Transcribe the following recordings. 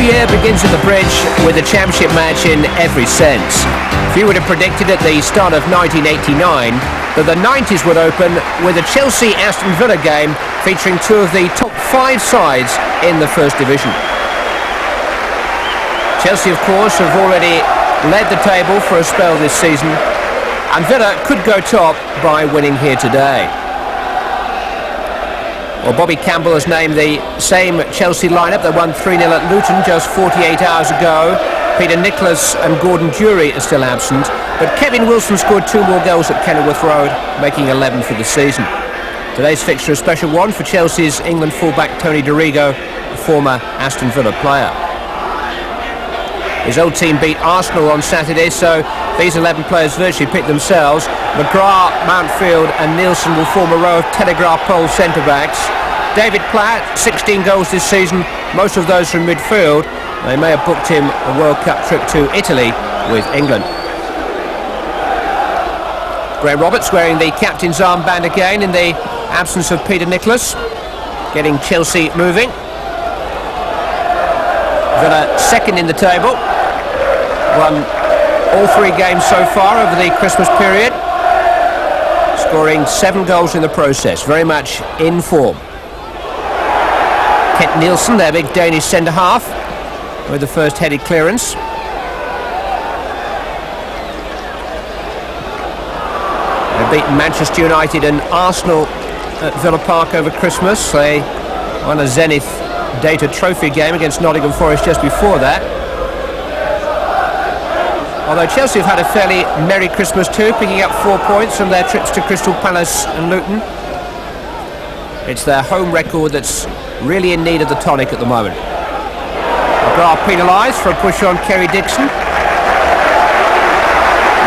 year begins at the Bridge with a championship match in every sense. Few would have predicted at the start of 1989 that the 90s would open with a Chelsea-Aston Villa game featuring two of the top 5 sides in the First Division. Chelsea, of course, have already led the table for a spell this season, and Villa could go top by winning here today. Well, Bobby Campbell has named the same Chelsea lineup that won 3-0 at Luton just 48 hours ago. Peter Nicholas and Gordon Durie are still absent, but Kevin Wilson scored 2 more goals at Kenilworth Road, making 11 for the season. Today's fixture is a special one for Chelsea's England fullback Tony Dorigo, a former Aston Villa player. His old team beat Arsenal on Saturday, so these 11 players virtually pick themselves. McGrath, Mountfield and Nielsen will form a row of telegraph pole centre-backs. David Platt, 16 goals this season, most of those from midfield. They may have booked him a World Cup trip to Italy with England. Graham Roberts wearing the captain's armband again in the absence of Peter Nicholas, getting Chelsea moving. Villa second in the table, won all 3 games so far over the Christmas period, scoring 7 goals in the process, very much in form. Kent Nielsen, their big Danish centre-half, with the first headed clearance. They beaten Manchester United and Arsenal at Villa Park over Christmas. They won a Zenith Data Trophy game against Nottingham Forest just before that. Although Chelsea have had a fairly merry Christmas too, picking up 4 points from their trips to Crystal Palace and Luton. It's their home record that's really in need of the tonic at the moment. McGrath penalised for a push on Kerry Dixon.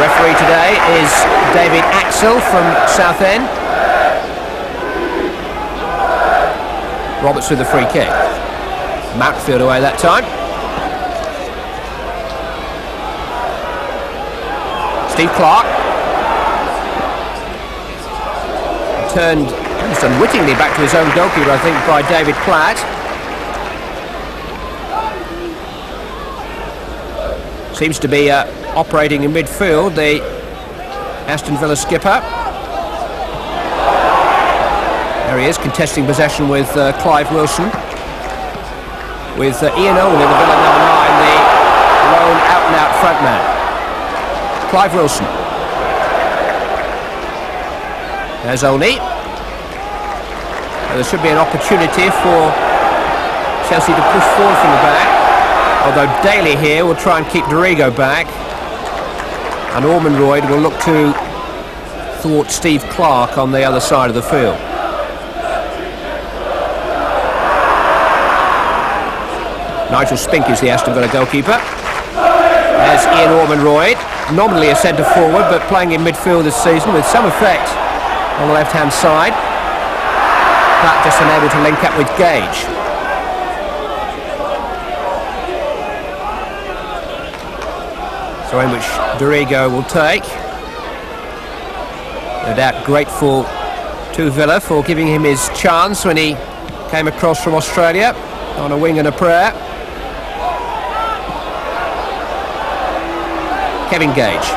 Referee today is David Axel from Southend. Roberts with the free kick. Mountfield away that time. Steve Clark turned almost unwittingly back to his own goalkeeper, I think, by David Platt. Seems to be operating in midfield, the Aston Villa skipper. There he is, contesting possession with Clive Wilson. With Ian Olney, the Villa number 9, the lone out-and-out frontman. Clive Wilson. There's Olney. There should be an opportunity for Chelsea to push forward from the back. Although Daly here will try and keep Dorigo back. And Ormonroyd will look to thwart Steve Clark on the other side of the field. Nigel Spink is the Aston Villa goalkeeper. There's Ian Ormonroyd, nominally a centre forward, but playing in midfield this season with some effect on the left-hand side. But just unable to link up with Gage. So in which Dorigo will take. No doubt grateful to Villa for giving him his chance when he came across from Australia on a wing and a prayer. Kevin Gage.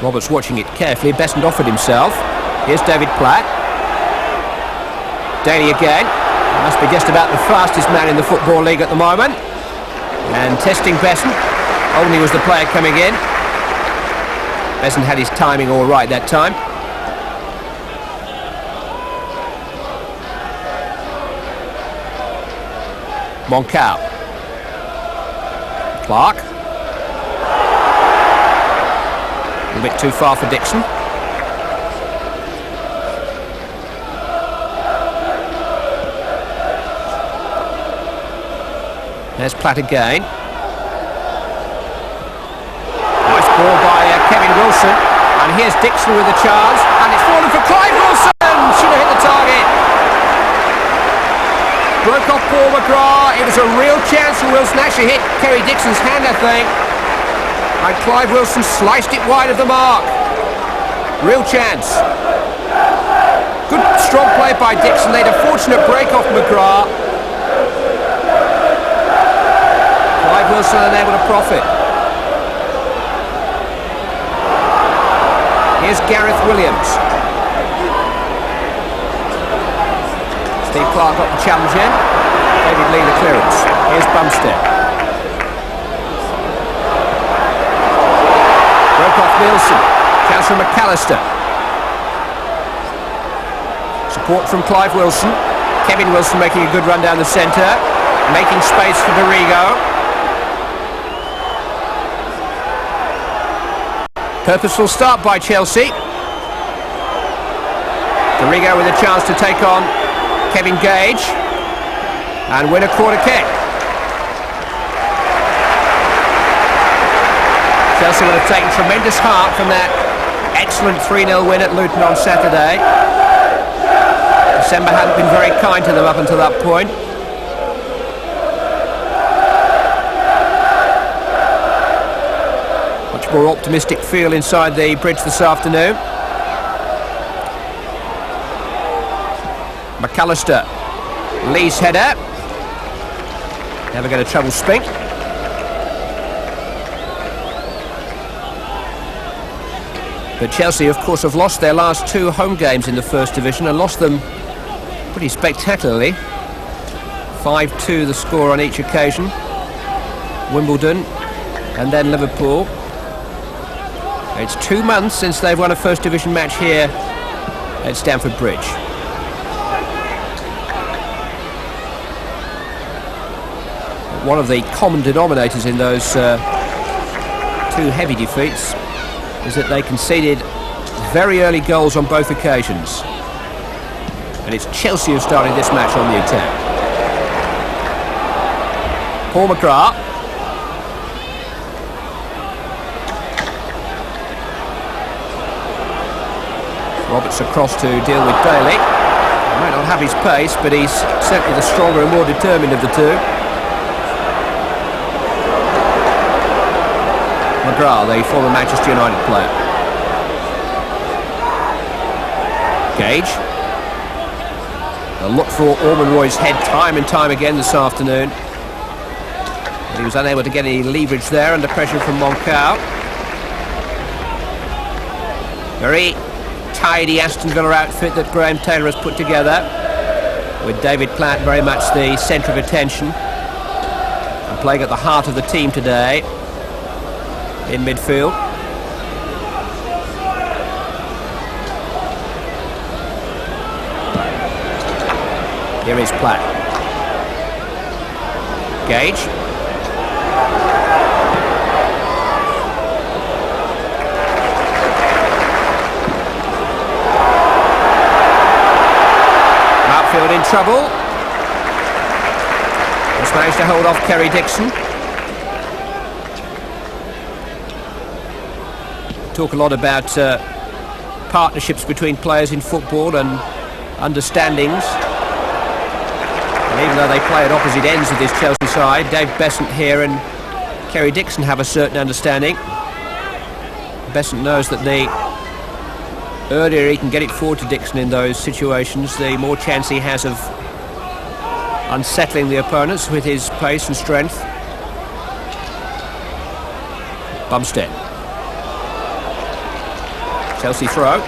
Roberts watching it carefully. Besant offered himself. Here's David Platt. Daly again. Must be just about the fastest man in the Football League at the moment. And testing Besant. Olney was the player coming in. Besant had his timing all right that time. Moncau. Clark. A bit too far for Dixon. There's Platt again. Nice ball by Kevin Wilson. And here's Dixon with a chance. And it's fallen for Clive Wilson! Should have hit the target. Broke off Paul McGrath. It was a real chance for Wilson. Actually hit Kerry Dixon's hand, I think. And Clive Wilson sliced it wide of the mark. Real chance. Good strong play by Dixon, laid a fortunate break off McGrath. Clive Wilson unable to profit. Here's Gareth Williams. Steve Clark got the challenge in. David Lee the clearance. Here's Bumstead. Broke off Nielsen. Chance from McAllister. Support from Clive Wilson. Kevin Wilson making a good run down the centre. Making space for Dorigo. Purposeful start by Chelsea. Dorigo with a chance to take on Kevin Gage and win a corner kick. Chelsea would have taken tremendous heart from that excellent 3-0 win at Luton on Saturday. December hadn't been very kind to them up until that point. Much more optimistic feel inside the bridge this afternoon. McAllister, Lee's header. Never going to trouble Spink. But Chelsea, of course, have lost their last 2 home games in the First Division and lost them pretty spectacularly. 5-2 the score on each occasion. Wimbledon and then Liverpool. It's 2 months since they've won a First Division match here at Stamford Bridge. One of the common denominators in those 2 heavy defeats is that they conceded very early goals on both occasions. And it's Chelsea who started this match on the attack. Paul McGrath. Roberts across to deal with Daly. He might not have his pace, but he's certainly the stronger and more determined of the two. McGrath, the former Manchester United player. Gage. They'll look for Ormond Roy's head time and time again this afternoon. But he was unable to get any leverage there under pressure from Moncau. Very tidy Aston Villa outfit that Graham Taylor has put together, with David Platt very much the centre of attention and playing at the heart of the team today. In midfield. Here is Platt. Gage. Outfield in trouble. Just managed to hold off Kerry Dixon. Talk a lot about partnerships between players in football and understandings. And even though they play at opposite ends of this Chelsea side, Dave Besant here and Kerry Dixon have a certain understanding. Besant knows that the earlier he can get it forward to Dixon in those situations, the more chance he has of unsettling the opponents with his pace and strength. Bumstead. Chelsea throw.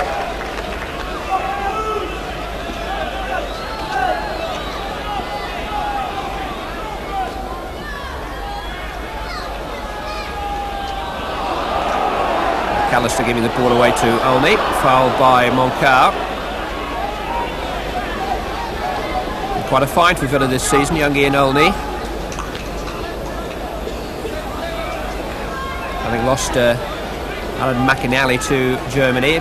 McAllister giving the ball away to Olney. Fouled by Moncau. Quite a find for Villa this season, young Ian Olney. Having lost Alan McInally to Germany.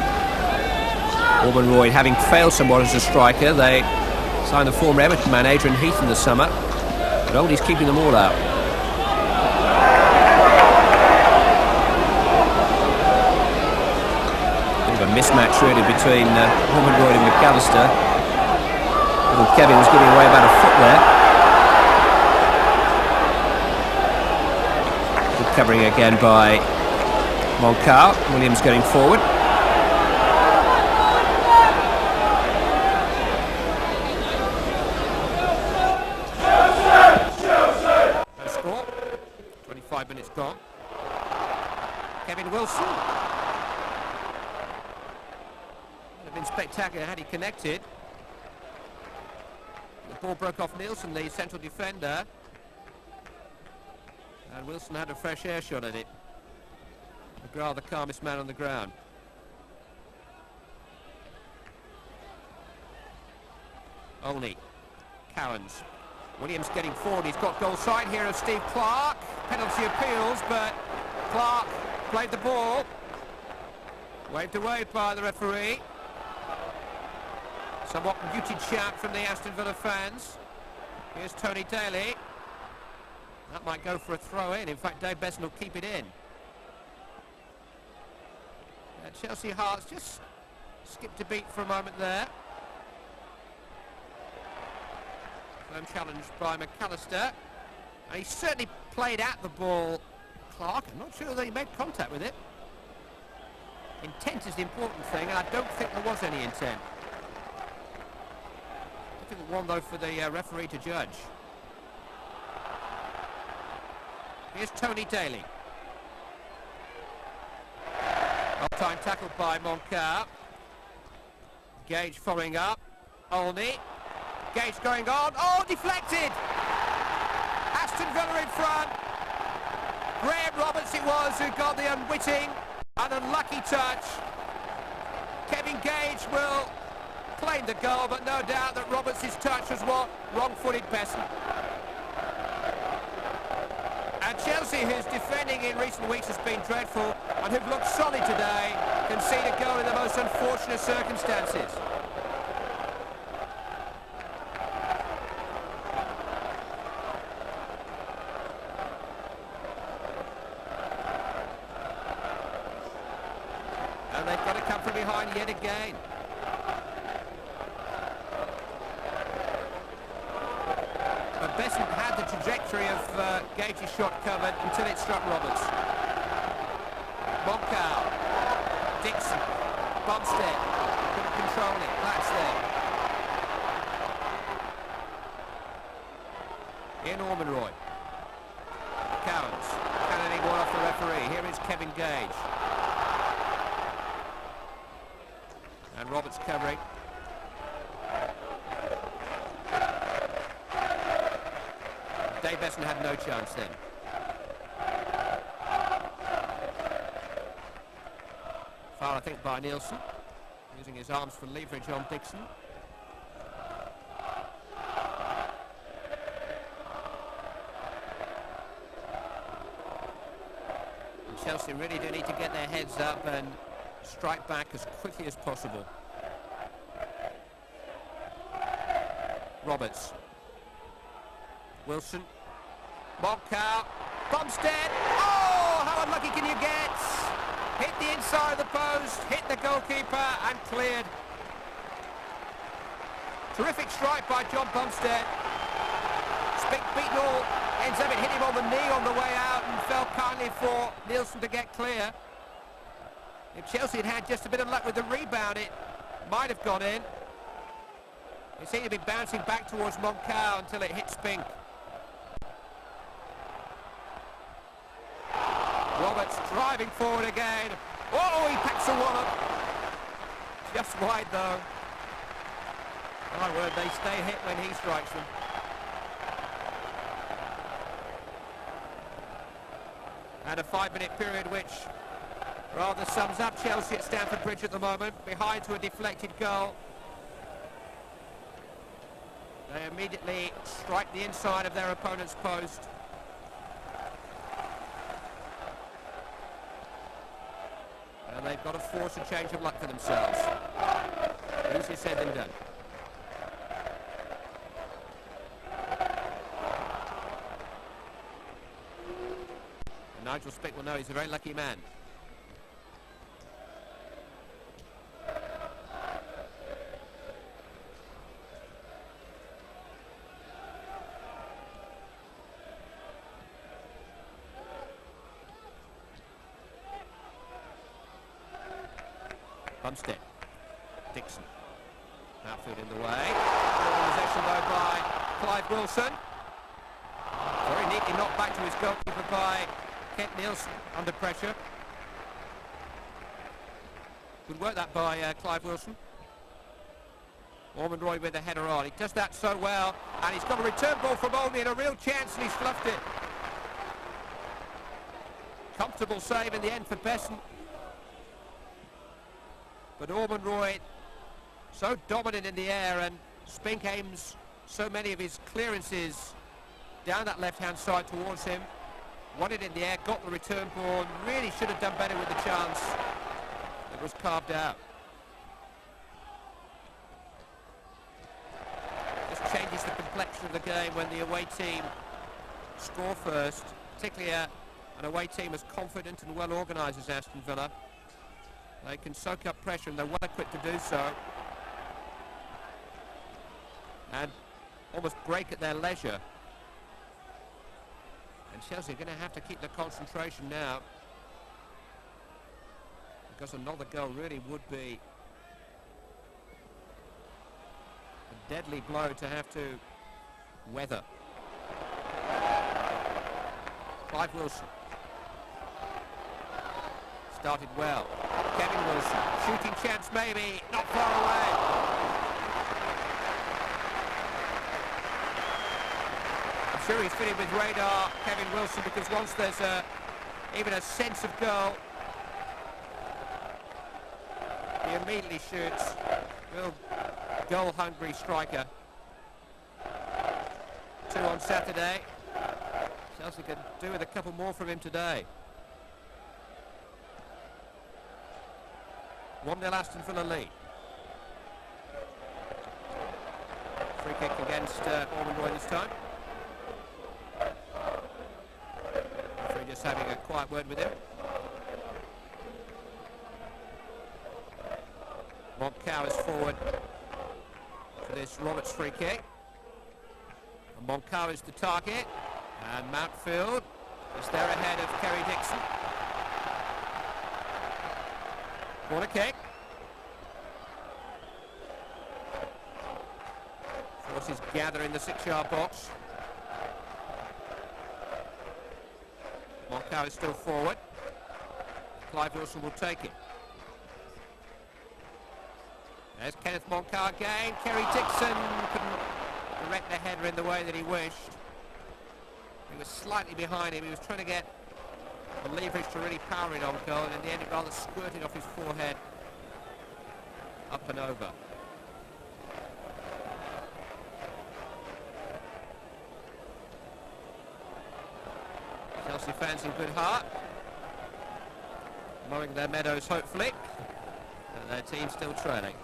Ormond Roy having failed somewhat as a striker. They signed the former Everton man Adrian Heath in the summer, but Olney's keeping them all out. Bit of a mismatch really between Ormond Roy and McAllister. Little Kevin was giving away about a foot there. Good covering again by Moncau. Williams going forward. been spectacular had he connected. The ball broke off Nielsen, the central defender. And Wilson had a fresh air shot at it. McGrath, the calmest man on the ground. Olney. Cowans. Williams getting forward. He's got goal side here of Steve Clark. Penalty appeals, but Clark played the ball. Waved away by the referee. Somewhat muted shout from the Aston Villa fans. Here's Tony Daly. That might go for a throw in. In fact, Dave Besson will keep it in. Chelsea Hearts just skipped a beat for a moment there. Firm challenge by McAllister. And he certainly played at the ball, Clark. I'm not sure that he made contact with it. Intent is the important thing, and I don't think there was any intent. Difficult one, though, for the referee to judge. Here's Tony Daly. Off-time tackle by Moncur. Gage following up. Olney. Gage going on. Oh, deflected! Aston Villa in front. Graham Roberts it was who got the unwitting and unlucky touch. Kevin Gage will claim the goal, but no doubt that Roberts' touch was what wrong-footed Besson. And Chelsea, whose defending in recent weeks has been dreadful and who've looked solid today, concede a goal in the most unfortunate circumstances. And they've got to come from behind yet again. But Besson had the trajectory of Gage's shot covered until it struck Roberts. Moncur, Dixon, Bumstead, couldn't control it, that's there. Ian Ormonroy. Cowans, cannoning one off the referee. Here is Kevin Gage. And Roberts covering. Dave Besson had no chance then. Foul, I think, by Nielsen, using his arms for leverage on Dixon. And Chelsea really do need to get their heads up and strike back as quickly as possible. Roberts. Wilson. Moncur. Bumstead. Oh, how unlucky can you get? Hit the inside of the post, hit the goalkeeper and cleared. Terrific strike by John Bumstead. Spink beaten all ends of it, hit him on the knee on the way out and fell kindly for Nielsen to get clear. If Chelsea had had just a bit of luck with the rebound, it might have gone in. It seemed to be bouncing back towards Moncur until it hit Spink. Roberts driving forward again. Oh, he packs a wallop. Just wide though. My word, they stay hit when he strikes them. And a 5-minute period which rather sums up Chelsea at Stamford Bridge at the moment. Behind to a deflected goal. They immediately strike the inside of their opponent's post. And they've got to force a change of luck for themselves. Easier said than done. And Nigel Spick will know he's a very lucky man. Bumstead. Dixon. Outfield in the way. Possession though by Clive Wilson. Very neatly knocked back to his goalkeeper by Kent Nielsen under pressure. Good work that by Clive Wilson. Ormond Roy with the header on. He does that so well, and he's got a return ball from Olney and a real chance, and he's fluffed it. Comfortable save in the end for Besson. But Ormond Roy, so dominant in the air, and Spink aims so many of his clearances down that left-hand side towards him. Won it in the air, got the return ball, really should have done better with the chance. It was carved out. Just changes the complexion of the game when the away team score first, particularly an away team as confident and well organised as Aston Villa. They can soak up pressure, and they're well equipped to do so, and almost break at their leisure. And Chelsea are going to have to keep their concentration now, because another goal really would be a deadly blow to have to weather. Clive Wilson started well. Kevin Wilson, shooting chance maybe, not far away. I'm sure he's fitted with radar, Kevin Wilson, because once there's even a sense of goal, he immediately shoots. Real goal-hungry striker. 2 on Saturday. Chelsea could do with a couple more from him today. 1-0 Aston Villa lead. Free kick against Ormond Roy this time. Referee just having a quiet word with him. Moncau is forward for this Roberts free kick. And Moncau is the target. And Mountfield is there ahead of Kerry Dixon. Corner kick. Forces gather in the 6-yard box. Moncau is still forward. Clive Wilson will take it. There's Kenneth Moncau again. Kerry Dixon couldn't direct the header in the way that he wished. He was slightly behind him. He was trying to get the leverage to really power it on goal, and in the end it rather squirted off his forehead up and over. Chelsea fans in good heart, mowing their meadows hopefully, and their team still trailing.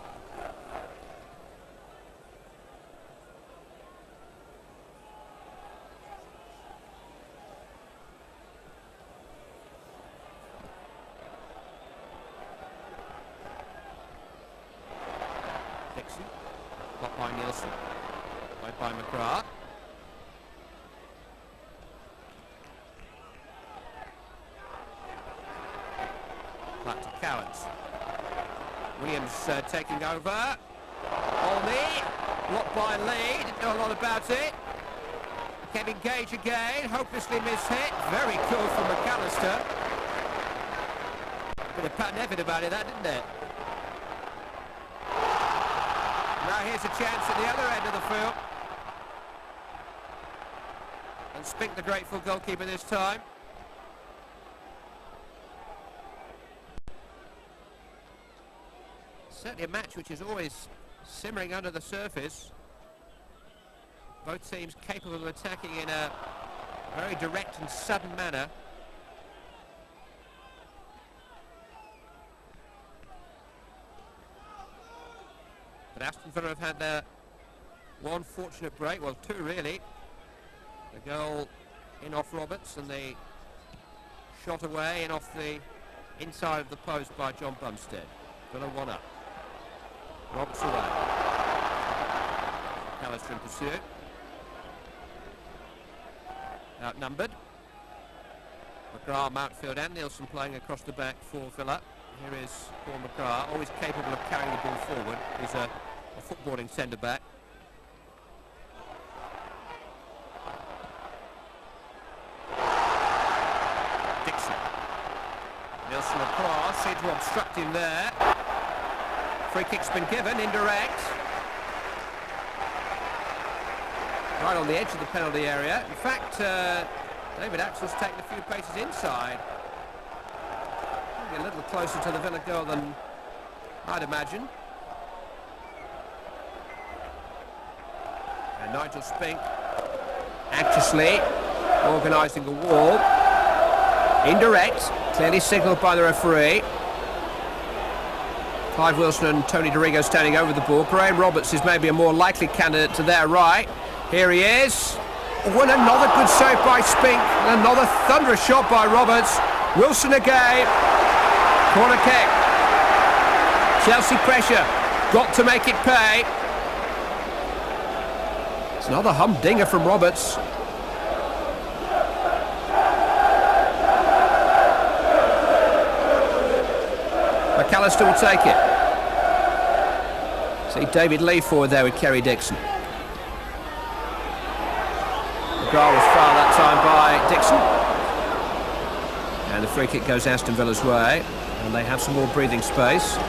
Dixon, blocked by Nielsen, played by McGrath. Back to Cowans. Williams taking over. Olney, blocked by Lee, didn't know a lot about it. Kevin Gage again, hopelessly mishit. Very cool from McAllister. Bit of pattern effort about it, that, didn't it? Now here's a chance at the other end of the field. And Spink, the grateful goalkeeper this time. Certainly a match which is always simmering under the surface. Both teams capable of attacking in a very direct and sudden manner. But Aston Villa have had their one fortunate break, well, two really. The goal in off Roberts and the shot away in off the inside of the post by John Bumstead. Villa 1 up. Roberts away. McAllister in pursuit. Outnumbered. McGrath, Mountfield and Nielsen playing across the back for Villa. Here is Paul McGrath, always capable of carrying the ball forward. He's a footballing centre-back. Dixon. Nielsen across, seemed to obstruct him there. Free kick's been given, indirect. right on the edge of the penalty area. In fact, David Axel's taken a few paces inside. Maybe a little closer to the Villa goal than I'd imagine. And Nigel Spink anxiously organising the wall. Indirect, clearly signalled by the referee. Clive Wilson and Tony DeRigo standing over the ball. Graham Roberts is maybe a more likely candidate to their right. Here he is. Oh, and another good save by Spink. And another thunderous shot by Roberts. Wilson again. Corner kick. Chelsea pressure. Got to make it pay. It's another humdinger from Roberts. McAllister will take it. See David Lee forward there with Kerry Dixon. McGrath was fouled that time by Dixon. And the free kick goes Aston Villa's way. And they have some more breathing space. They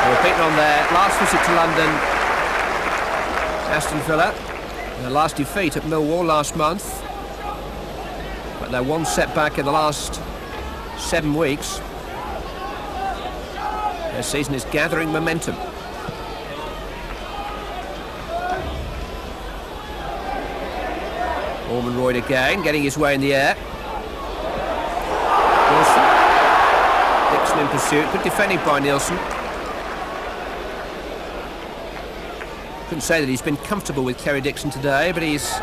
were beaten on their last visit to London. Aston Villa. Their last defeat at Millwall last month. But they're one setback in the last 7 weeks. Their season is gathering momentum. Orman Royd again, getting his way in the air. Nielsen. Dixon in pursuit. Good defending by Nielsen. Couldn't say that he's been comfortable with Kerry Dixon today, but he's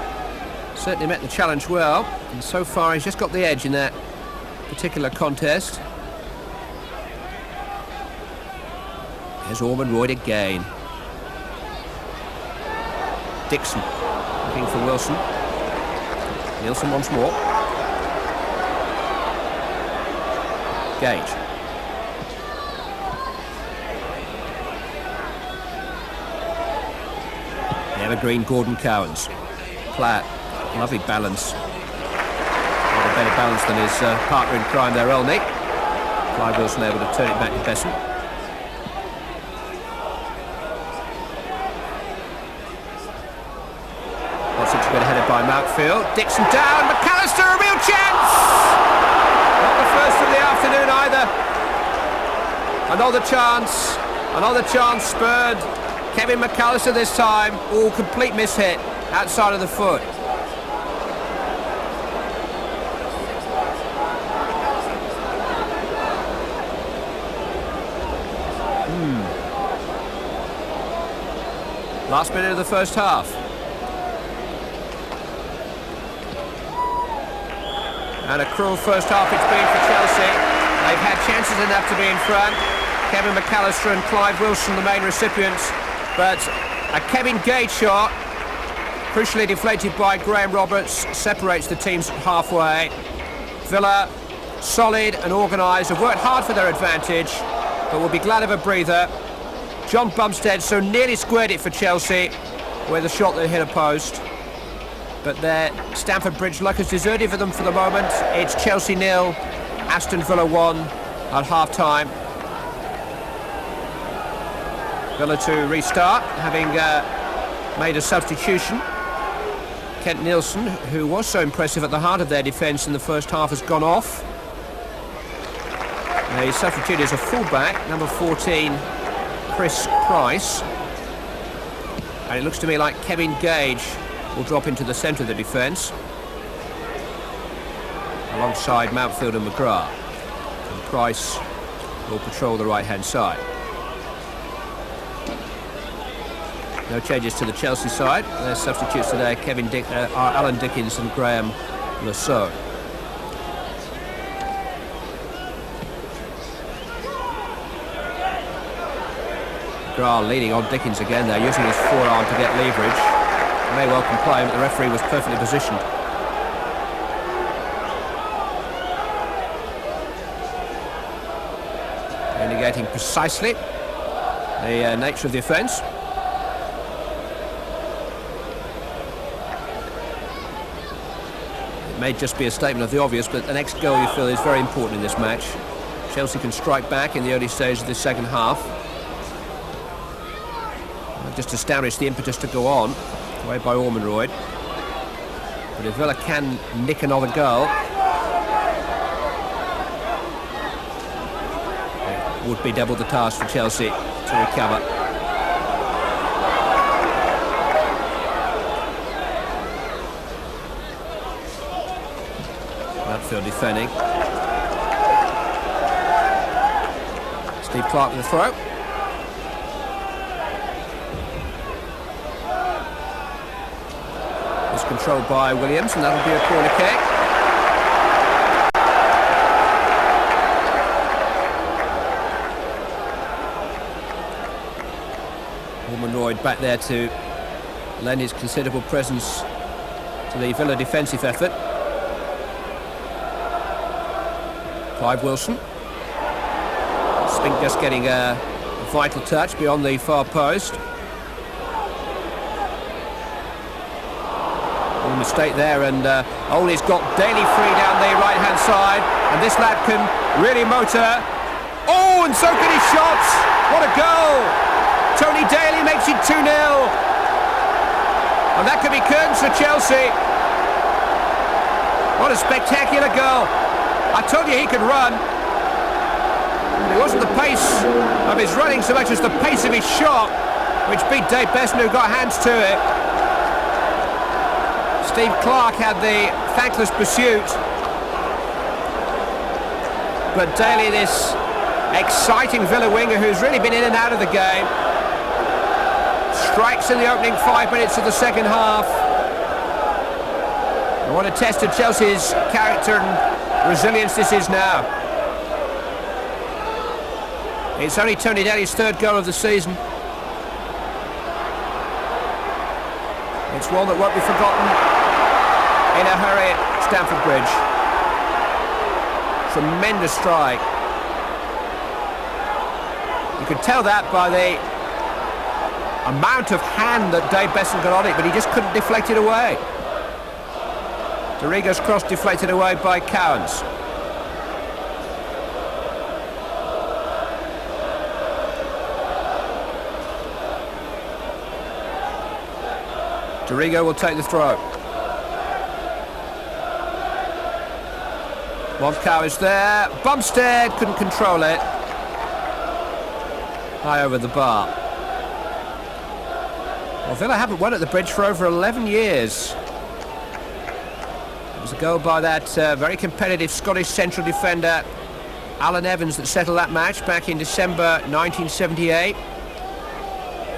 certainly met the challenge well. And so far he's just got the edge in that particular contest. There's Orman Royd again. Dixon looking for Wilson. Nielsen once more. Gage. The evergreen Gordon Cowans. Platt. Lovely balance. Better balance than his partner in crime there, Olney. Clive Wilson able to turn it back to Besson. That's such a good headed by Mountfield. Dixon down, McAllister, a real chance! Not the first of the afternoon either. Another chance spurred Kevin McAllister this time. All complete mishit outside of the foot. Last minute of the first half. And a cruel first half it's been for Chelsea. They've had chances enough to be in front. Kevin McAllister and Clive Wilson the main recipients. But a Kevin Gage shot, crucially deflated by Graham Roberts, separates the teams halfway. Villa, solid and organised, have worked hard for their advantage, but will be glad of a breather. John Bumstead so nearly squared it for Chelsea with a shot that hit a post. But their Stamford Bridge luck has deserted for them for the moment. It's Chelsea 0, Aston Villa 1 at half-time. Villa to restart, having made a substitution. Kent Nielsen, who was so impressive at the heart of their defence in the first half, has gone off. He substituted as a fullback, number 14, Chris Price. And it looks to me like Kevin Gage will drop into the centre of the defence alongside Mountfield and McGrath. And Price will patrol the right-hand side. No changes to the Chelsea side. Their substitutes today are Alan Dickens and Graham Lasso. McGrath leading on Dickens again there, using his forearm to get leverage. He may well comply, but the referee was perfectly positioned. Indicating precisely the nature of the offence. It may just be a statement of the obvious, but the next goal, you feel, is very important in this match. Chelsea can strike back in the early stage of the second half. just established the impetus to go on, away by Ormonroyd. But if Villa can nick another goal, it would be double the task for Chelsea to recover. Outfield defending. Steve Clark with the throw. It's controlled by Williams, and that'll be a corner kick. Ormonroyd back there to lend his considerable presence to the Villa defensive effort. Clive Wilson. Spink just getting a vital touch beyond the far post. All mistake there, and Ole's got Daly free down the right hand side, and this lad can really motor. Oh, and so can his shots! What a goal! Tony Daly makes it 2-0, and that could be curtains for Chelsea. What a spectacular goal! I told you he could run. It wasn't the pace of his running so much as the pace of his shot, which beat Dave Besson, who got hands to it. Steve Clark had the thankless pursuit, but Daly, this exciting Villa winger who's really been in and out of the game, strikes in the opening 5 minutes of the second half. And what a test of Chelsea's character and resilience this is now. It's only Tony Daly's third goal of the season. It's one that won't be forgotten in a hurry at Stamford Bridge. Tremendous strike. You could tell that by the amount of hand that Dave Besson got on it, but he just couldn't deflect it away. Dorigo's cross deflected away by Cowans. Dorigo will take the throw. Wodkow is there. Bumstead couldn't control it. High over the bar. Well, Villa haven't won at the Bridge for over 11 years. It was a goal by that very competitive Scottish central defender Alan Evans that settled that match back in December 1978.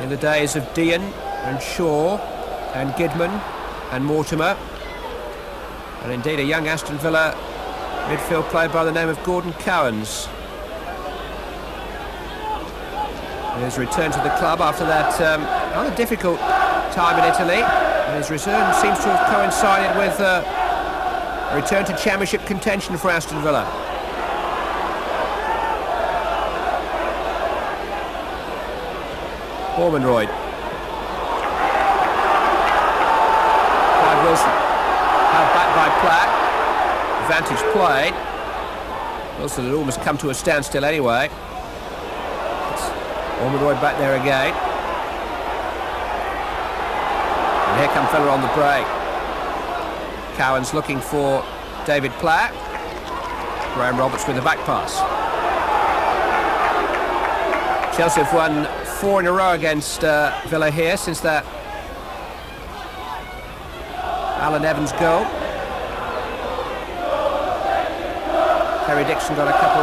In the days of Dean and Shaw and Gidman and Mortimer. And indeed a young Aston Villa midfield player by the name of Gordon Cowans. His return to the club after that rather difficult time in Italy. And his return seems to have coincided with a return to championship contention for Aston Villa. Ormonroyd. Clive Wilson. Held back by Platt. Advantage played. Wilson had almost come to a standstill anyway. Ormonroyd back there again. And here come Villa on the break. Cowans looking for David Platt. Graham Roberts with the back pass. Chelsea have won 4 in a row against Villa here since that Alan Evans goal. Terry Dixon got a couple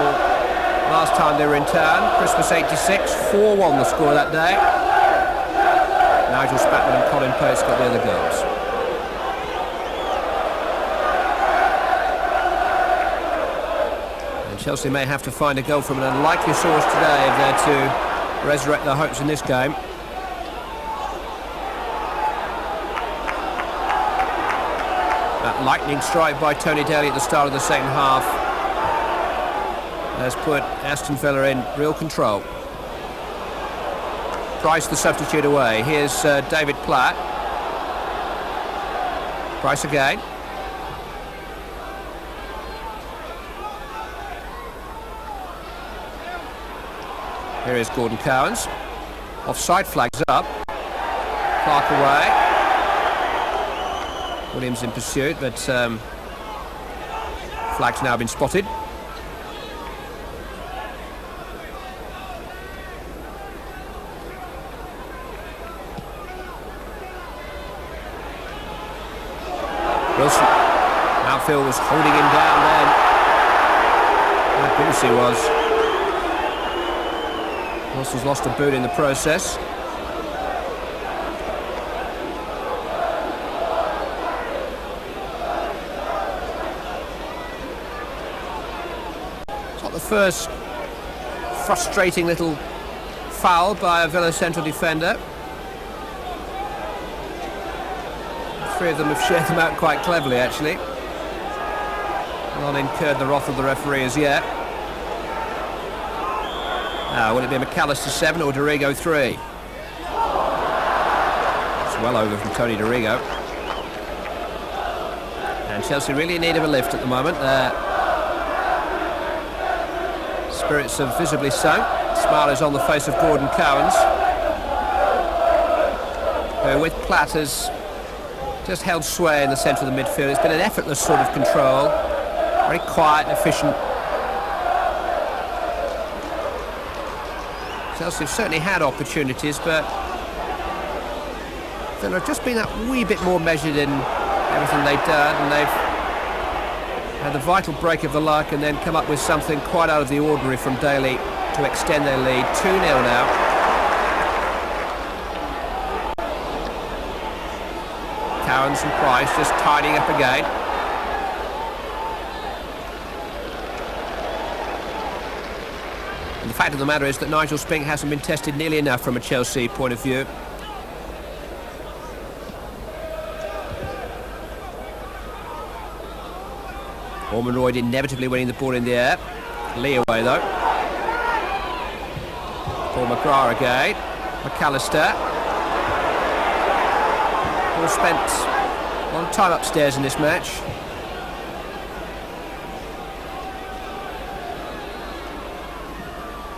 last time they were in town. Christmas 86, 4-1 the score that day. Nigel Spatman and Colin Post got the other goals. And Chelsea may have to find a goal from an unlikely source today if they're to resurrect their hopes in this game. That lightning strike by Tony Daly at the start of the second half has put Aston Villa in real control. Price the substitute away. Here's David Platt. Price again. Here is Gordon Cowans. Offside flags up. Clark away. Williams in pursuit, but flag's now been spotted. Wilson. Outfield was holding him down then. How goodness he was. Wilson's lost a boot in the process. It's not the first frustrating little foul by a Villa central defender. Three of them have shared them out quite cleverly, actually. Not incurred the wrath of the referee as yet. Now, will it be McAllister 7 or Dorigo 3? It's well over from Tony Dorigo. And Chelsea really in need of a lift at the moment. Spirits have visibly sunk. Smile is on the face of Gordon Cowans, who with Platt has just held sway in the centre of the midfield. It's been an effortless sort of control. Very quiet and efficient. Chelsea have certainly had opportunities, but Villa have just been that wee bit more measured in everything they've done, and they've had the vital break of the luck and then come up with something quite out of the ordinary from Daly to extend their lead. 2-0 now. Cowans and Price just tidying up again. And the fact of the matter is that Nigel Spink hasn't been tested nearly enough from a Chelsea point of view. Ormonroyd inevitably winning the ball in the air. Lee away though. Paul McGrath again. McAllister. Paul spent a lot of time upstairs in this match.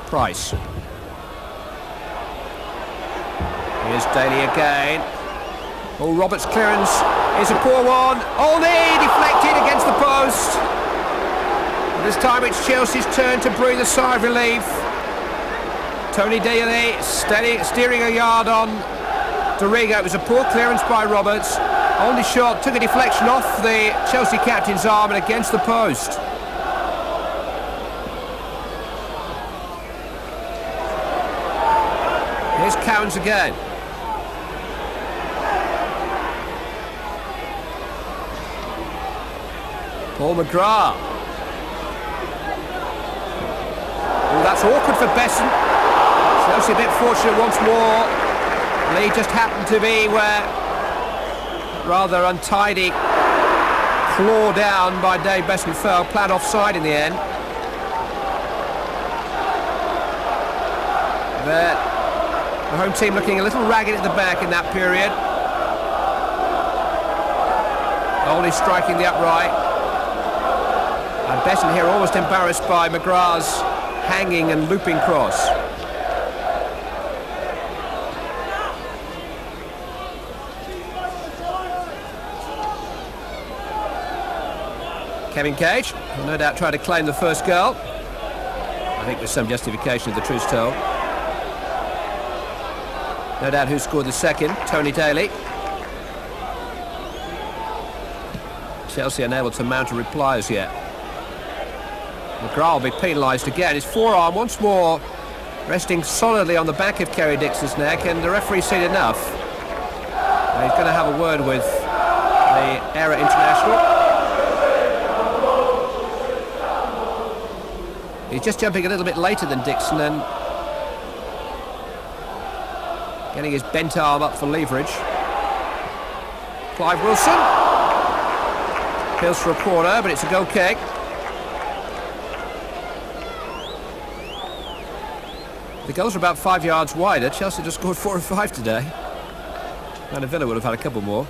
Price. Here's Daly again. Oh, Roberts' clearance is a poor one. Olney deflected against the post. And this time it's Chelsea's turn to breathe a sigh of relief. Tony Daly steering a yard on Dorigo. It was a poor clearance by Roberts. Only shot took a deflection off the Chelsea captain's arm and against the post. Here's Cowans again. Paul McGrath. Oh, that's awkward for Besson. Chelsea a bit fortunate once more. Lee just happened to be where rather untidy claw down by Dave Besson fell. Platt offside in the end. But the home team looking a little ragged at the back in that period. Only striking the upright. And Besson here almost embarrassed by McGrath's hanging and looping cross. Kevin Cage will no doubt try to claim the first goal. I think with some justification of the truth told. No doubt who scored the second, Tony Daly. Chelsea unable to mount a reply as yet. McGrath will be penalised again. His forearm once more resting solidly on the back of Kerry Dixon's neck, and the referee's seen enough. He's going to have a word with the Era International. He's just jumping a little bit later than Dixon and getting his bent arm up for leverage. Clive Wilson appeals for a corner, but it's a goal kick. The goals are about 5 yards wider. Chelsea just scored 4 or 5 today. And Villa would have had a couple more.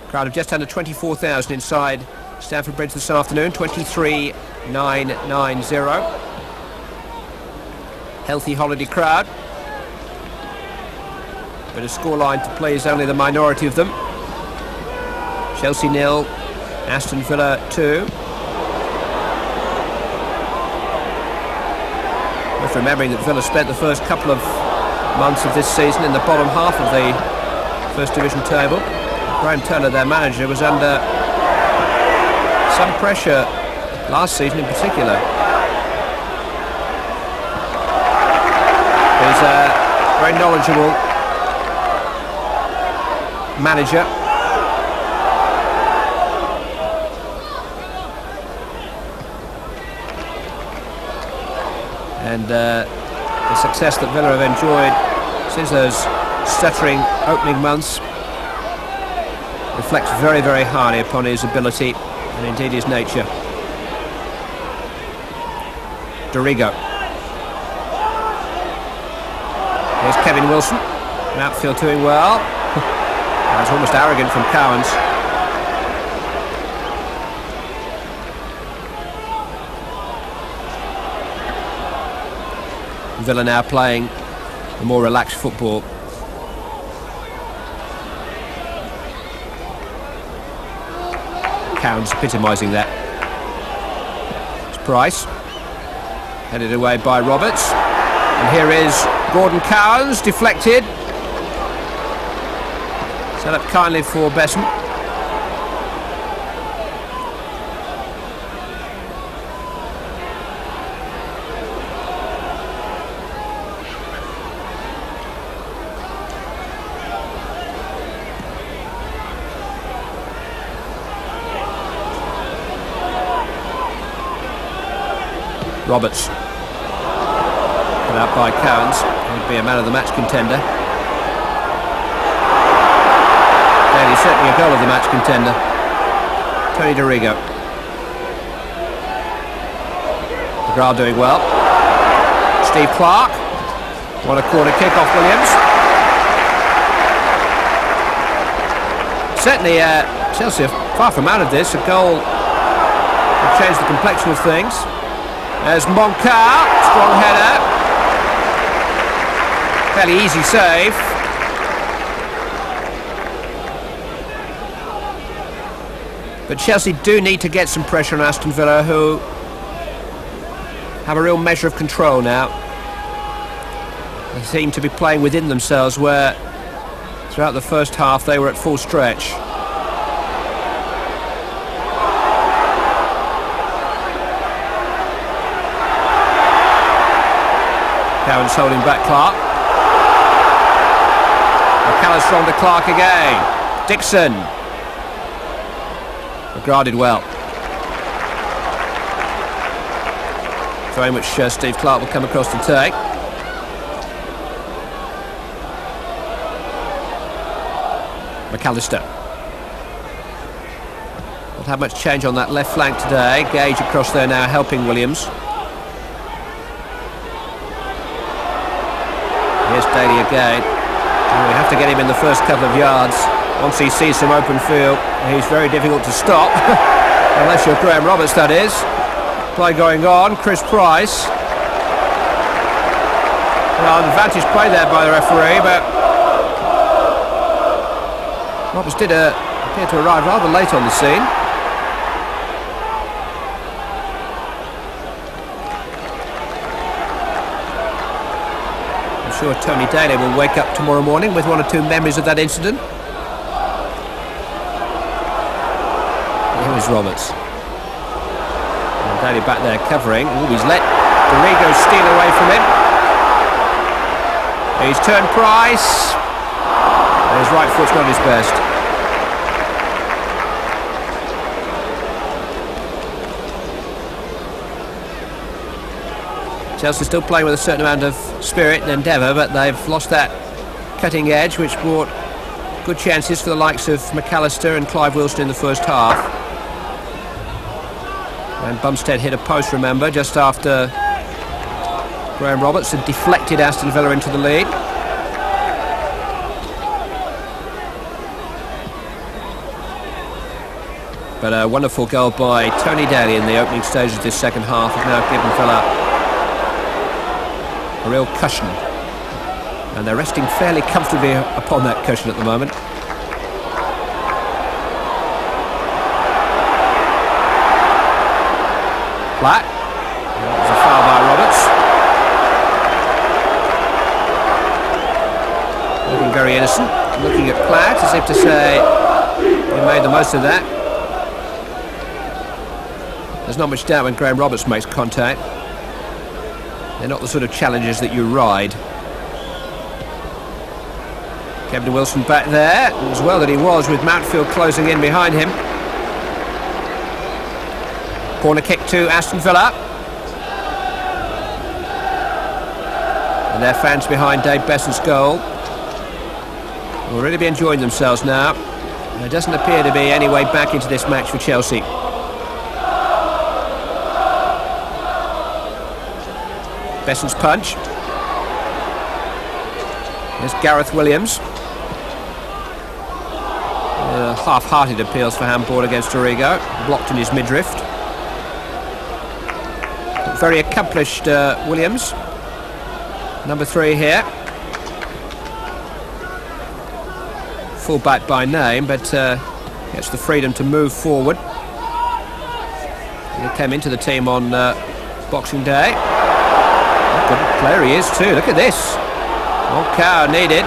Crowd of just under 24,000 inside Stamford Bridge this afternoon, 23,990. Healthy holiday crowd. But a scoreline to please only the minority of them. Chelsea 0, Aston Villa 2. Worth remembering that Villa spent the first couple of months of this season in the bottom half of the First Division table. Graham Turner, their manager, was under some pressure last season in particular. He's a very knowledgeable manager. And the success that Villa have enjoyed since those stuttering opening months reflects very, very highly upon his ability and indeed his nature. Dorigo. Here's Kevin Wilson. An outfield doing well. That's almost arrogant from Cowans. Villa now playing a more relaxed football. Cowans epitomising that. It's Price. Headed away by Roberts. And here is Gordon Cowans, deflected. Set up kindly for Besson. Roberts. Put out by Cowans. He'd be a man of the match contender. And he's certainly a goal of the match contender. Tony Dorigo. McGrath doing well. Steve Clark. What a corner kick off Williams. Certainly Chelsea are far from out of this. A goal will change the complexion of things. There's Moncur, strong header. Fairly easy save. But Chelsea do need to get some pressure on Aston Villa, who have a real measure of control now. They seem to be playing within themselves, where throughout the first half they were at full stretch. Cowans holding back Clark. McAllister on to Clark again. Dixon. McGrath did well. Throwing which Steve Clark will come across to take. McAllister. Not had much change on that left flank today. Gage across there now helping Williams. Here's Daly again. We have to get him in the first couple of yards. Once he sees some open field, he's very difficult to stop. Unless you're Graham Roberts, that is. Play going on. Chris Price. Well, advantage play there by the referee, but Roberts did appear to arrive rather late on the scene. I'm sure Tony Daly will wake up tomorrow morning with one or two memories of that incident. Here is Roberts. And Daly back there covering. Ooh, he's let Dorigo steal away from him. He's turned Price. And his right foot's not his best. Chelsea still playing with a certain amount of spirit and endeavour, but they've lost that cutting edge which brought good chances for the likes of McAllister and Clive Wilson in the first half. And Bumstead hit a post, remember, just after Graham Roberts had deflected Aston Villa into the lead. But a wonderful goal by Tony Daly in the opening stages of this second half has now given Villa a real cushion. And they're resting fairly comfortably upon that cushion at the moment. Platt. That was a foul by Roberts. Looking very innocent. Looking at Platt as if to say, we made the most of that. There's not much doubt when Graham Roberts makes contact. They're not the sort of challenges that you ride. Kevin Wilson back there, as well that he was, with Mountfield closing in behind him. Corner kick to Aston Villa. And their fans behind Dave Besson's goal will really be enjoying themselves now. There doesn't appear to be any way back into this match for Chelsea. Besson's punch. There's Gareth Williams. Half-hearted appeals for handball against Origo, blocked in his midriff. Very accomplished Williams, number 3 here. Full-back by name, but gets the freedom to move forward. He came into the team on Boxing Day. Good player he is too. Look at this. Oh, cow needed.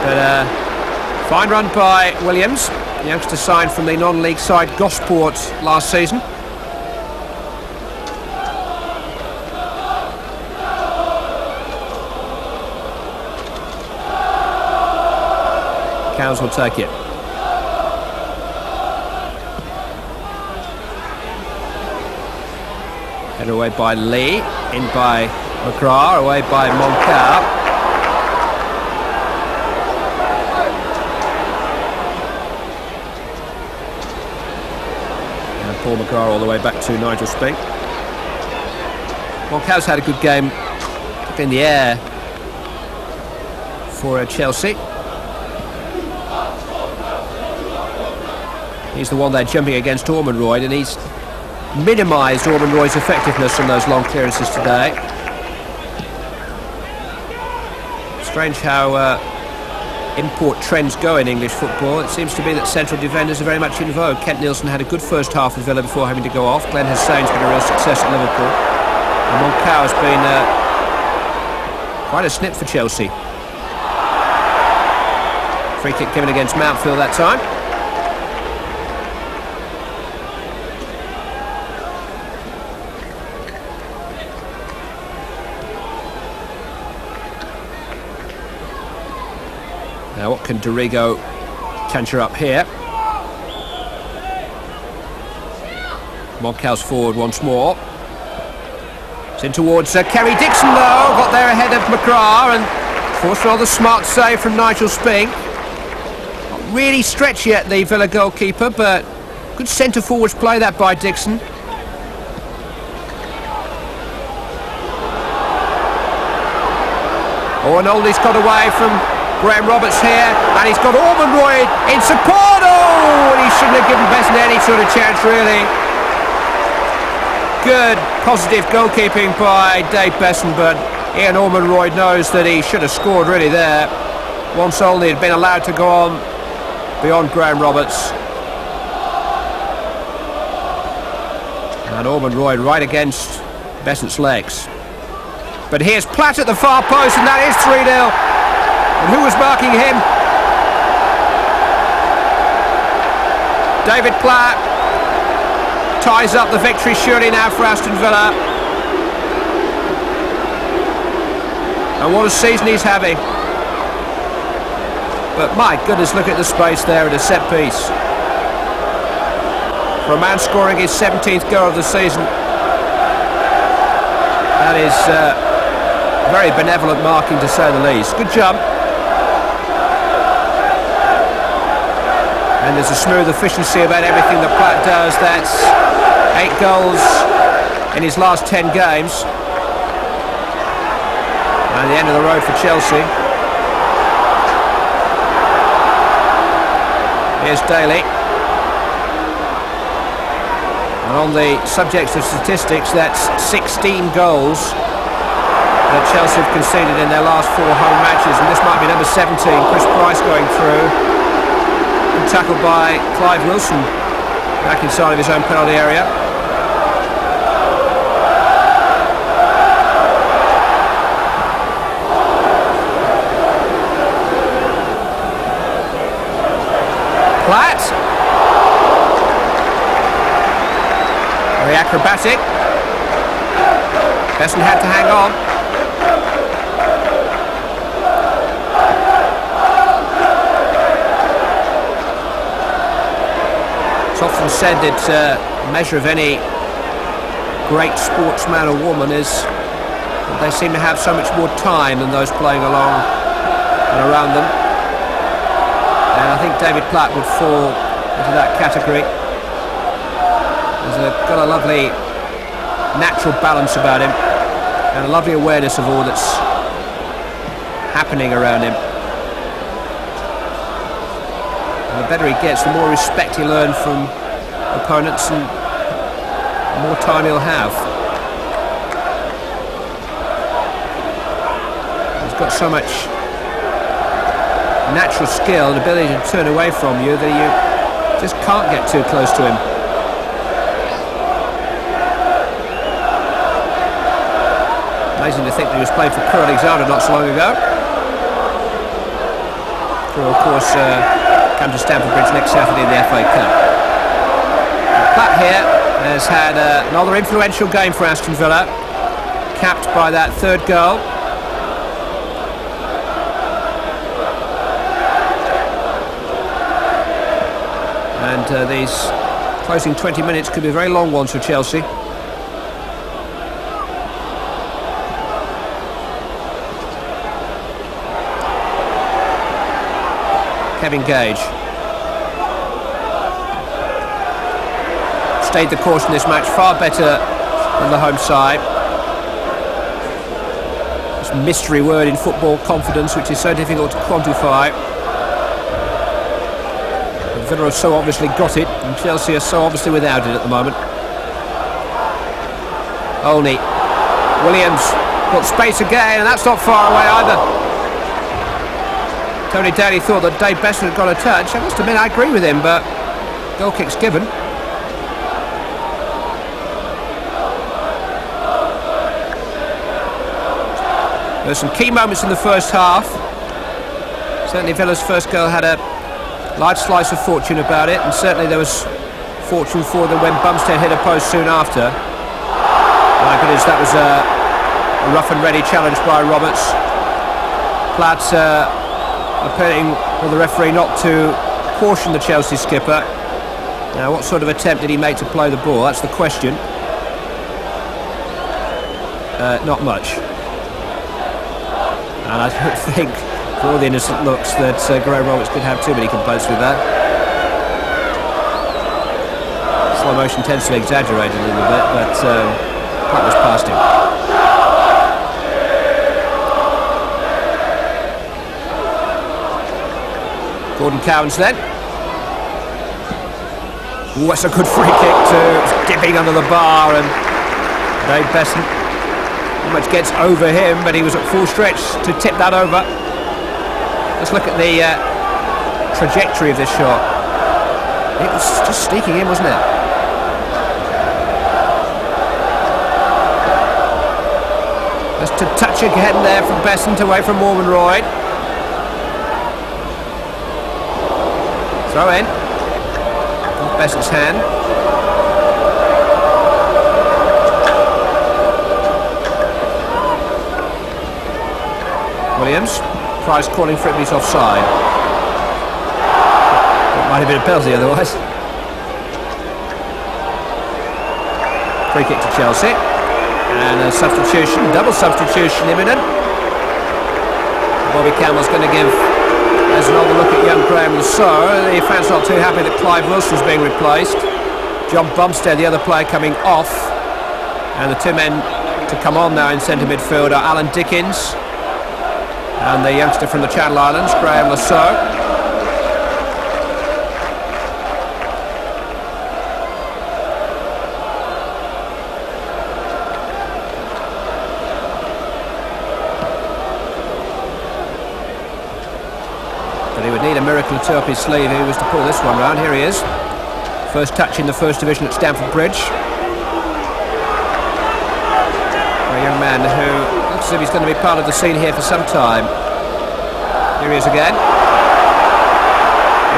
But fine run by Williams, youngster signed from the non-league side Gosport last season. Cows will take it. Headed away by Lee, in by McGrath, away by Moncur. And Paul McGrath all the way back to Nigel Spink. Moncur's had a good game up in the air for Chelsea. He's the one there jumping against Ormonroyd, and he's minimised Ormonroyd's effectiveness on those long clearances today. Strange how import trends go in English football. It seems to be that central defenders are very much in vogue. Kent Nielsen had a good first half with Villa before having to go off. Glenn Hussain's been a real success at Liverpool. And Moncur has been quite a snip for Chelsea. Free kick given against Mountfield that time. Now what can Dorigo conjure up here? Moncur's forward once more. It's in towards Kerry Dixon though, got there ahead of McGrath and forced rather smart save from Nigel Spink. Not really stretched yet, the Villa goalkeeper, but good centre forwards play that by Dixon. Oh, and Oldie's got away from Graham Roberts here, and he's got Ormonroyd in support. Oh, and he shouldn't have given Besson any sort of chance, really. Good, positive goalkeeping by Dave Besson, but Ian Ormonroyd knows that he should have scored really there. Once only had been allowed to go on beyond Graham Roberts. And Ormonroyd right against Besson's legs. But here's Platt at the far post, and that is 3-0. And who was marking him? David Platt ties up the victory surely now for Aston Villa. And what a season he's having. But my goodness, look at the space there at a set piece. For a man scoring his 17th goal of the season, that is very benevolent marking to say the least. Good jump. And there's a smooth efficiency about everything that Platt does. That's 8 goals in his last 10 games. And the end of the road for Chelsea. Here's Daly. And on the subject of statistics, that's 16 goals that Chelsea have conceded in their last 4 home matches, and this might be number 17. Chris Price going through and tackled by Clive Wilson back inside of his own penalty area. Platt, very acrobatic. Besson had to hang on. It's often said that a measure of any great sportsman or woman is that they seem to have so much more time than those playing along and around them. And I think David Platt would fall into that category. He's got a lovely natural balance about him and a lovely awareness of all that's happening around him. And the better he gets, the more respect he learns from opponents and the more time he'll have. He's got so much natural skill and ability to turn away from you that you just can't get too close to him. Amazing to think that he was playing for Crewe Alexandra not so long ago. Crewe, of course, come to Stamford Bridge next Saturday in the FA Cup. Platt here has had another influential game for Aston Villa, capped by that 3rd goal. And these closing 20 minutes could be very long ones for Chelsea. Kevin Gage stayed the course in this match far better than the home side. This mystery word in football, confidence, which is so difficult to quantify. Villa have so obviously got it, and Chelsea are so obviously without it at the moment. Olney, Williams got space again, and that's not far away either. Tony Daly thought that Dave Besson had got a touch. I must admit, I agree with him, but goal kick's given. There were some key moments in the first half. Certainly Villa's first goal had a large slice of fortune about it, and certainly there was fortune for them when Bumstead hit a post soon after. My goodness, that was a rough and ready challenge by Roberts. Platt appealing for the referee not to caution the Chelsea skipper. Now, what sort of attempt did he make to play the ball? That's the question. Not much. And I don't think, for all the innocent looks, that Graham Roberts could have too many complaints with that. Slow motion tends to exaggerate a little bit, but Platt was past him. Gordon Cowans then. Ooh, that's a good free kick too. It's dipping under the bar, and Dave Besson pretty much gets over him, but he was at full stretch to tip that over. Let's look at the trajectory of this shot. It was just sneaking in, wasn't it? Just to touch again there from Besson away from Morgan Royd. Throw in. Off Besson's hand. Williams. Price calling for it, but he's offside. It might have been a penalty otherwise. Free kick to Chelsea. And a substitution, double substitution imminent. Bobby Campbell's going to give as another look at young Graham Lasso. The fans not too happy that Clive Wilson's being replaced. John Bumstead, the other player, coming off. And the two men to come on now in centre midfield are Alan Dickens and the youngster from the Channel Islands, Graham Lasso. trick or two up his sleeve. He was to pull this one round. Here he is. First touch in the First Division at Stamford Bridge. A young man who looks as if he's going to be part of the scene here for some time. Here he is again.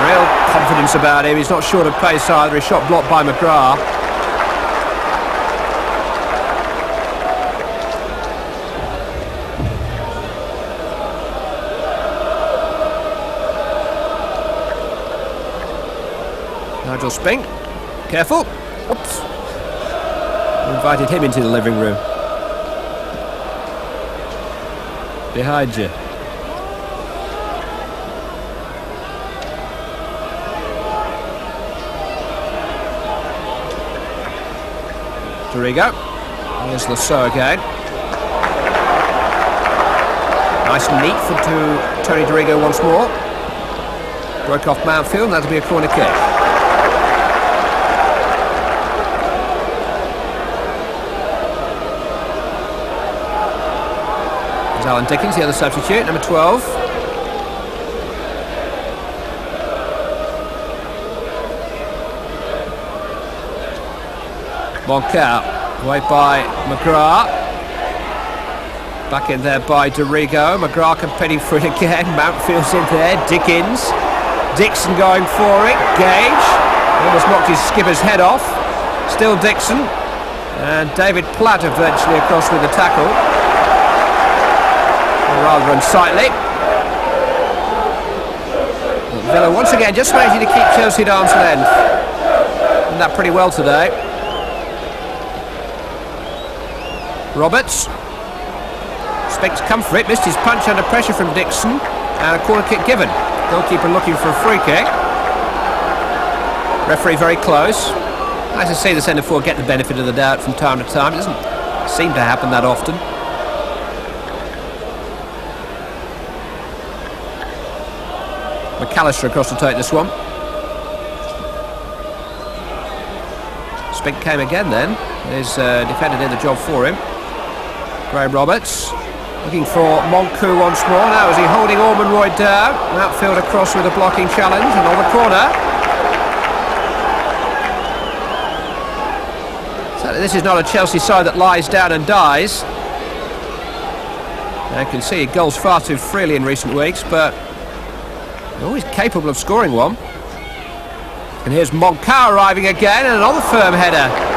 Real confidence about him. He's not short of pace either. His shot blocked by McGrath. Nigel Spink, careful. Oops. Invited him into the living room. Behind you. Dorigo. Here's Lasso again. Nice and neat for Tony Dorigo once more. Broke off Mountfield, and that'll be a corner kick. There's Alan Dickens, the other substitute, number 12. Moncao, away by McGrath. Back in there by Dorigo. McGrath competing for it again. Mountfield's in there. Dickens. Dixon going for it. Gage. Almost knocked his skipper's head off. Still Dixon. And David Platt eventually across with the tackle. Rather unsightly. Villa once again just managing to keep Chelsea at arm's length. Done that pretty well today. Roberts. Spink's come for it, missed his punch under pressure from Dixon, and a corner kick given. Goalkeeper looking for a free kick. Referee very close. Nice to see the centre forward get the benefit of the doubt from time to time. It doesn't seem to happen that often. McAllister across to take this one. Spink came again then. His defender did the job for him. Graham Roberts looking for Moncu once more. Now is he holding Ormond Roy down? Outfield across with a blocking challenge and on the corner. So this is not a Chelsea side that lies down and dies. I can see goals far too freely in recent weeks, but they're always capable of scoring one. And here's Moncao arriving again, and another firm header.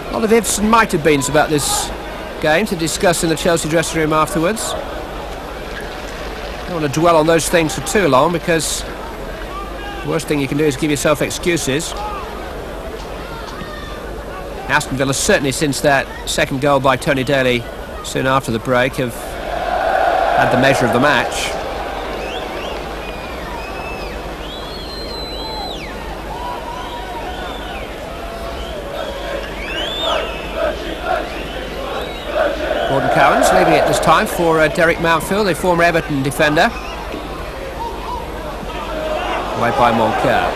A lot of ifs and might have beens about this game to discuss in the Chelsea dressing room afterwards. Don't want to dwell on those things for too long, because the worst thing you can do is give yourself excuses. Aston Villa certainly since that second goal by Tony Daly soon after the break have had the measure of the match. Gordon Cowans leaving it this time for Derek Mountfield, the former Everton defender. Away by Moncao.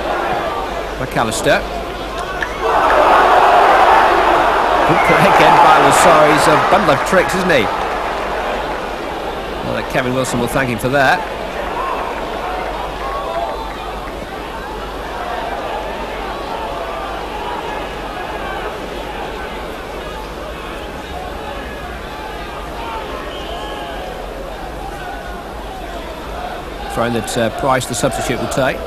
McAllister. Good play again by Lasso. He's a bundle of tricks, isn't he? Well, that Kevin Wilson will thank him for that. Throwing that Price, the substitute, will take.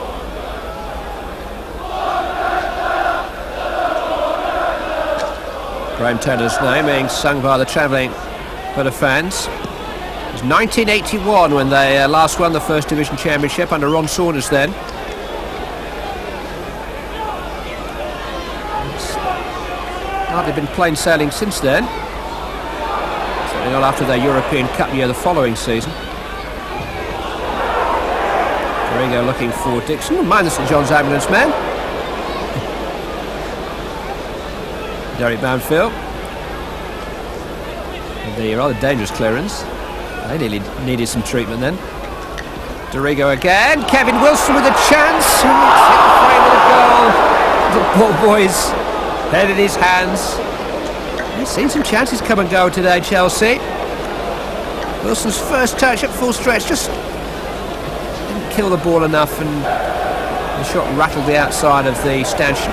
Graham Turner's name being sung by the travelling Villa fans. It was 1981 when they last won the First Division Championship under Ron Saunders then. It's hardly been plain sailing since then. Certainly not after their European Cup year the following season. Dorigo looking for Dixon. Mind the St John's ambulance man. Derek Mountfield. The rather dangerous clearance. They nearly needed some treatment then. Dorigo again. Kevin Wilson with a chance. Hit the frame with a goal. The poor boy's head in his hands. They've seen some chances come and go today, Chelsea. Wilson's first touch at full stretch just didn't kill the ball enough, and the shot rattled the outside of the stanchion.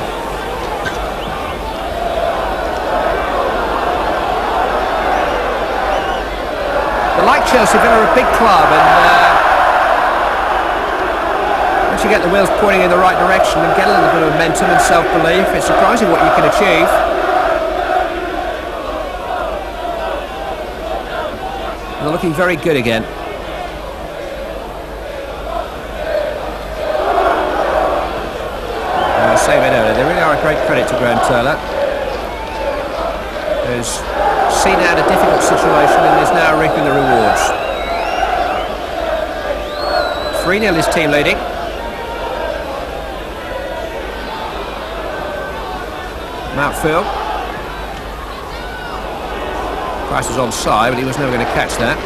But like Chelsea, they're a big club, and once you get the wheels pointing in the right direction and get a little bit of momentum and self-belief, it's surprising what you can achieve. They're looking very good again. I'll save it earlier. They really are a great credit to Graham Turner, who's seen out a difficult situation and is now reaping the rewards. 3-0 his team leading. Outfield. Price was onside, but he was never going to catch that.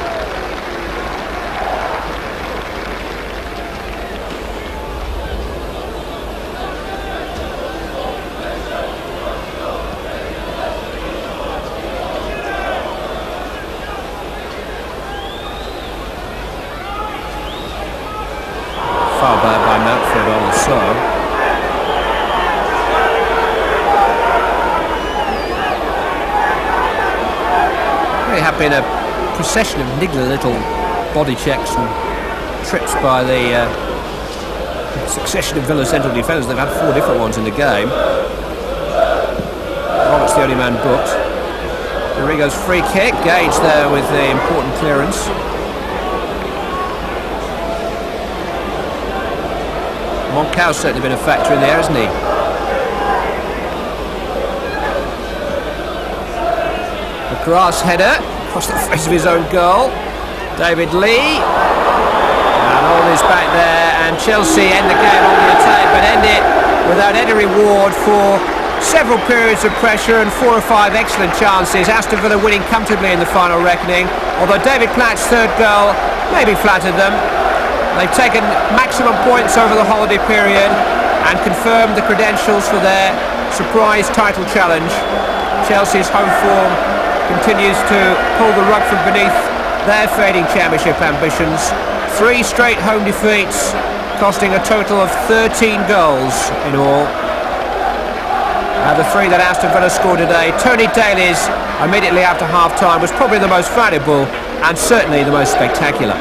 Foul by Mountfield on the side. There have been a procession of niggly little body checks and trips by the succession of Villa central defenders. They've had 4 different ones in the game. Roberts the only man booked. Rodrigo's free kick, Gage there with the important clearance. Moncal's certainly been a factor in there, hasn't he? Grass header across the face of his own goal. David Lee, and all is back there, and Chelsea end the game on the attack, but end it without any reward for several periods of pressure and 4 or 5 excellent chances. Aston Villa winning comfortably in the final reckoning, although David Platt's third goal maybe flattered them. They've taken maximum points over the holiday period and confirmed the credentials for their surprise title challenge. Chelsea's home form continues to pull the rug from beneath their fading championship ambitions. 3 straight home defeats, costing a total of 13 goals in all. The 3 that Aston Villa scored today, Tony Daly's immediately after half-time was probably the most valuable and certainly the most spectacular.